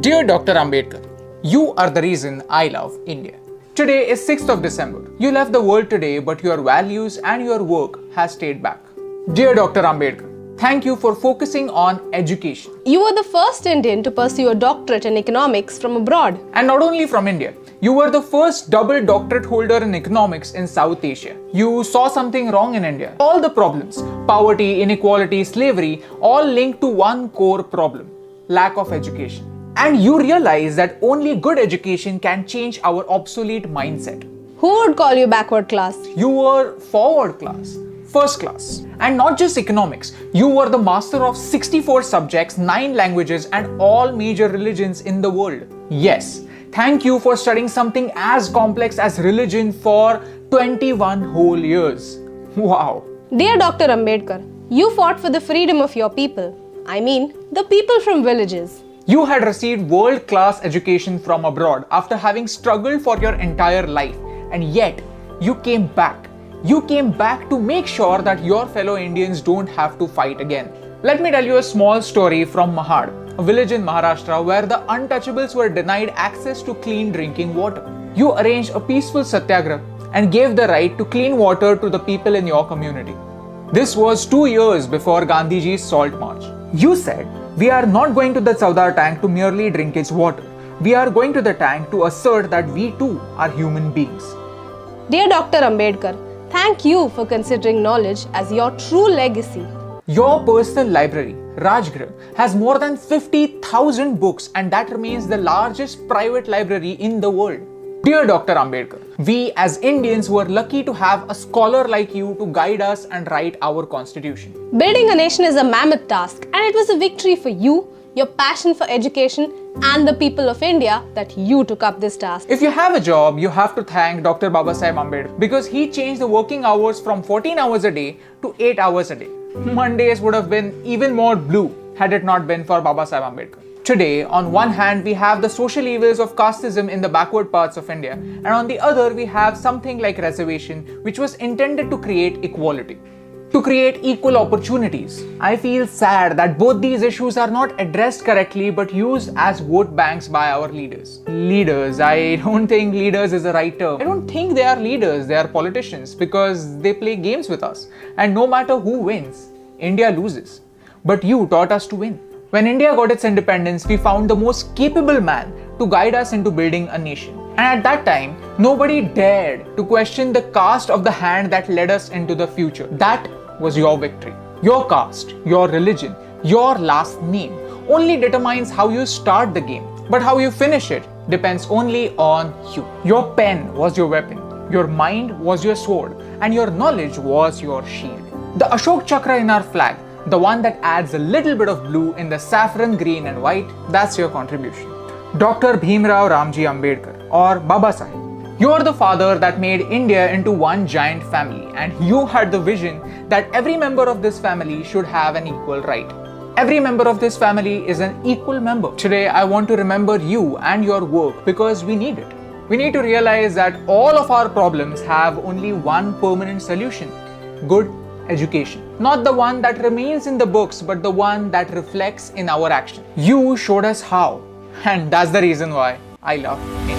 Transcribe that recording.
Dear Dr. Ambedkar, you are the reason I love India. Today is 6th of December. You left the world today, but your values and your work has stayed back. Dear Dr. Ambedkar, thank you for focusing on education. You were the first Indian to pursue a doctorate in economics from abroad. And not only from India, you were the first double doctorate holder in economics in South Asia. You saw something wrong in India. All the problems, poverty, inequality, slavery, all linked to one core problem: lack of education. And you realize that only good education can change our obsolete mindset. Who would call you backward class? You were forward class, first class. And not just economics, you were the master of 64 subjects, 9 languages, and all major religions in the world. Yes, thank you for studying something as complex as religion for 21 whole years. Wow. Dear Dr. Ambedkar, you fought for the freedom of your people. I mean, the people from villages. You had received world-class education from abroad after having struggled for your entire life, and yet you came back. You came back to make sure that your fellow Indians don't have to fight again. Let me tell you a small story from Mahad, a village in Maharashtra where the untouchables were denied access to clean drinking water. You arranged a peaceful satyagraha and gave the right to clean water to the people in your community. This was 2 years before Gandhiji's Salt March. You said, "We are not going to the Saudar tank to merely drink its water. We are going to the tank to assert that we too are human beings." Dear Dr. Ambedkar, thank you for considering knowledge as your true legacy. Your personal library, Rajgriha, has more than 50,000 books, and that remains the largest private library in the world. Dear Dr. Ambedkar, we as Indians were lucky to have a scholar like you to guide us and write our constitution. Building a nation is a mammoth task, and it was a victory for you, your passion for education, and the people of India that you took up this task. If you have a job, you have to thank Dr. Babasaheb Ambedkar because he changed the working hours from 14 hours a day to 8 hours a day. Mondays would have been even more blue had it not been for Babasaheb Ambedkar. Today, on one hand, we have the social evils of casteism in the backward parts of India, and on the other, we have something like reservation, which was intended to create equality, to create equal opportunities. I feel sad that both these issues are not addressed correctly but used as vote banks by our leaders. Leaders, I don't think leaders is the right term. I don't think they are leaders, they are politicians because they play games with us. And no matter who wins, India loses. But you taught us to win. When India got its independence, we found the most capable man to guide us into building a nation. And at that time, nobody dared to question the caste of the hand that led us into the future. That was your victory. Your caste, your religion, your last name only determines how you start the game. But how you finish it depends only on you. Your pen was your weapon, your mind was your sword, and your knowledge was your shield. The Ashok Chakra in our flag, the one that adds a little bit of blue in the saffron, green and white, that's your contribution. Dr. Bhimrao Ramji Ambedkar, or Baba Sahib. You are the father that made India into one giant family, and you had the vision that every member of this family should have an equal right. Every member of this family is an equal member. Today, I want to remember you and your work because we need it. We need to realize that all of our problems have only one permanent solution: good education. Not the one that remains in the books, but the one that reflects in our action. You showed us how, and that's the reason why I love India.